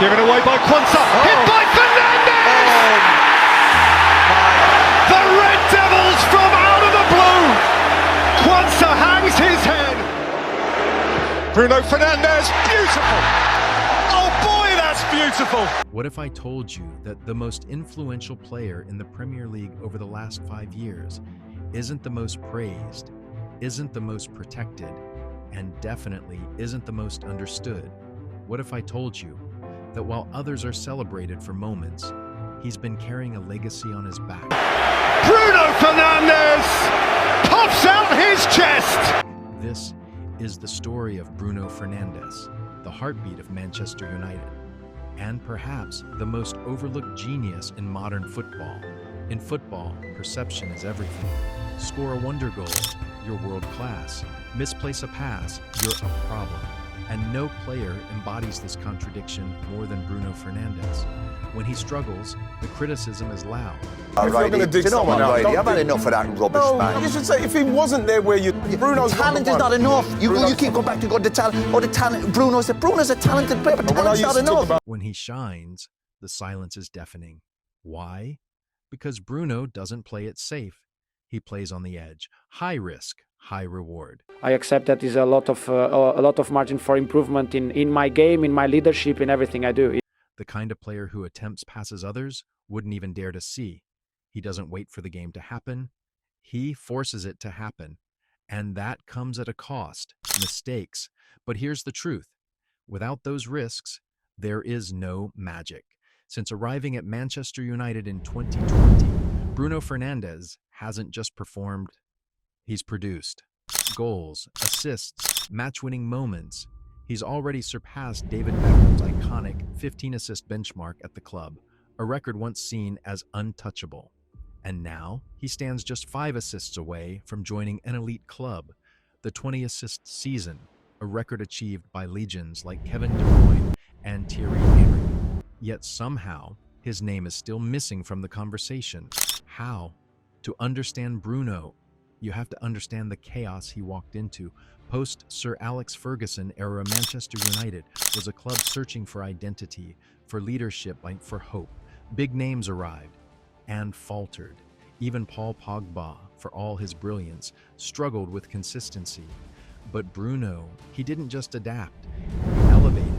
Given away by Quanta. Hit by Fernandes! The Red Devils from out of the blue. Quanta hangs his head. Bruno Fernandes, beautiful. Oh boy, that's beautiful. What if I told you that the most influential player in the Premier League over the last 5 years isn't the most praised, isn't the most protected, and definitely isn't the most understood? What if I told you that while others are celebrated for moments, he's been carrying a legacy on his back? Bruno Fernandes pops out his chest. This is the story of Bruno Fernandes, the heartbeat of Manchester United, and perhaps the most overlooked genius in modern football. In football, perception is everything. Score a wonder goal, you're world class. Misplace a pass, you're a problem. And no player embodies this contradiction more than Bruno Fernandes. When he struggles, the criticism is loud. If you're going to dig someone out, I've had enough of that rubbish, no, man. you should say if he wasn't there where you... Bruno's talent is not enough. You keep going back to God, the talent. Bruno's a talented player, but talent's not enough. When he shines, the silence is deafening. Why? Because Bruno doesn't play it safe. He plays on the edge. High risk, high reward. I accept that is a lot of margin for improvement in my game, in my leadership, in everything I do. The kind of player who attempts passes others wouldn't even dare to see. He doesn't wait for the game to happen. He forces it to happen. And that comes at a cost, mistakes. But here's the truth. Without those risks, there is no magic. Since arriving at Manchester United in 2020, Bruno Fernandes hasn't just performed, he's produced. Goals, assists, match-winning moments. He's already surpassed David Beckham's iconic 15-assist benchmark at the club, a record once seen as untouchable. And now, he stands just 5 assists away from joining an elite club, the 20-assist season, a record achieved by legends like Kevin De Bruyne and Thierry Henry. Yet somehow, his name is still missing from the conversation. How? To understand Bruno, you have to understand the chaos he walked into. Post-Sir Alex Ferguson era Manchester United was a club searching for identity, for leadership, for hope. Big names arrived and faltered. Even Paul Pogba, for all his brilliance, struggled with consistency. But Bruno, he didn't just adapt, he elevated.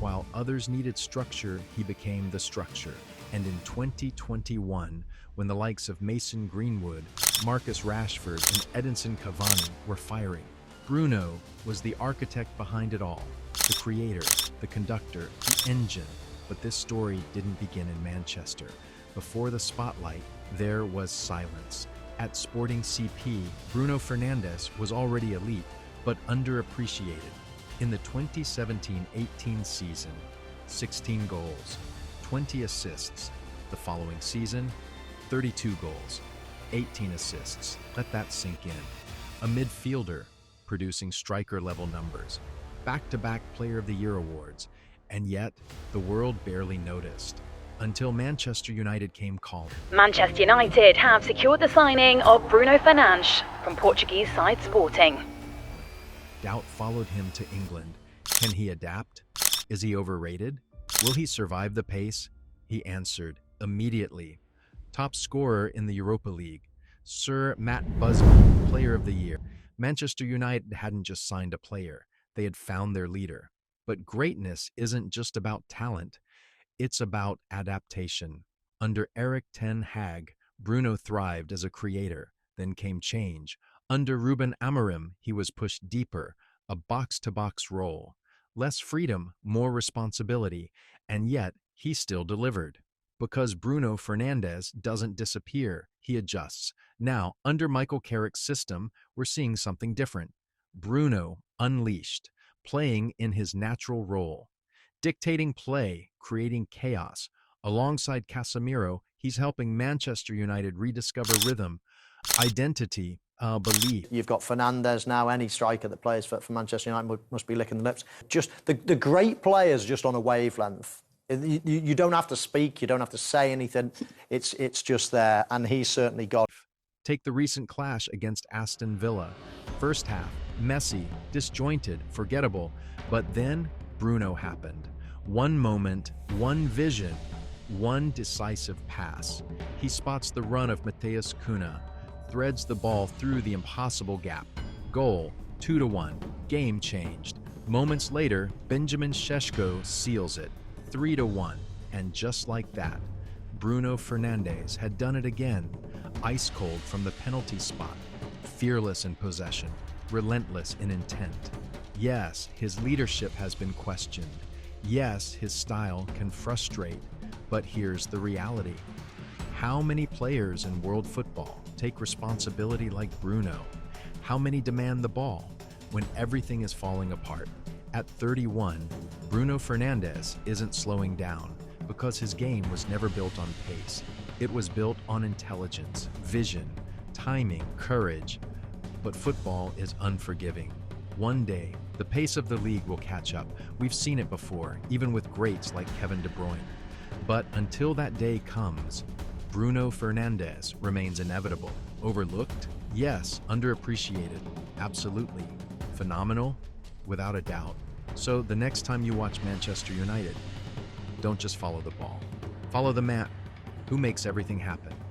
While others needed structure, he became the structure. And in 2021, when the likes of Mason Greenwood, Marcus Rashford, and Edinson Cavani were firing, Bruno was the architect behind it all, the creator, the conductor, the engine. But this story didn't begin in Manchester. Before the spotlight, there was silence. At Sporting CP, Bruno Fernandes was already elite, but underappreciated. In the 2017-18 season, 16 goals, 20 assists. The following season, 32 goals, 18 assists. Let that sink in. A midfielder, producing striker-level numbers, back-to-back Player of the Year awards, and yet the world barely noticed. Until Manchester United came calling. Manchester United have secured the signing of Bruno Fernandes from Portuguese side Sporting. Doubt followed him to England. Can he adapt? Is he overrated? Will he survive the pace? He answered immediately. Top scorer in the Europa League. Sir Matt Busby, Player of the Year. Manchester United hadn't just signed a player. They had found their leader. But greatness isn't just about talent. It's about adaptation. Under Erik ten Hag, Bruno thrived as a creator. Then came change. Under Ruben Amorim, he was pushed deeper, a box-to-box role. Less freedom, more responsibility, and yet he still delivered. Because Bruno Fernandes doesn't disappear, he adjusts. Now, under Michael Carrick's system, we're seeing something different. Bruno unleashed, playing in his natural role. Dictating play, creating chaos. Alongside Casemiro, he's helping Manchester United rediscover rhythm, identity, belief. You've got Fernandes now. Any striker that plays for Manchester United must be licking the lips. Just the great players just on a wavelength. You don't have to speak. You don't have to say anything. It's just there, and he's certainly got. Take the recent clash against Aston Villa. First half, messy, disjointed, forgettable. But then Bruno happened. One moment, one vision, one decisive pass. He spots the run of Matheus Cunha, threads the ball through the impossible gap. Goal, 2-1. Game changed. Moments later, Benjamin Šeško seals it, 3-1. And just like that, Bruno Fernandes had done it again, ice cold from the penalty spot, fearless in possession, relentless in intent. Yes, his leadership has been questioned. Yes, his style can frustrate. But here's the reality. How many players in world football take responsibility like Bruno? How many demand the ball when everything is falling apart? At 31, Bruno Fernandes isn't slowing down because his game was never built on pace. It was built on intelligence, vision, timing, courage. But football is unforgiving. One day, the pace of the league will catch up. We've seen it before, even with greats like Kevin De Bruyne. But until that day comes, Bruno Fernandes remains inevitable. Overlooked? Yes. Underappreciated? Absolutely. Phenomenal? Without a doubt. So the next time you watch Manchester United, don't just follow the ball. Follow the man who makes everything happen.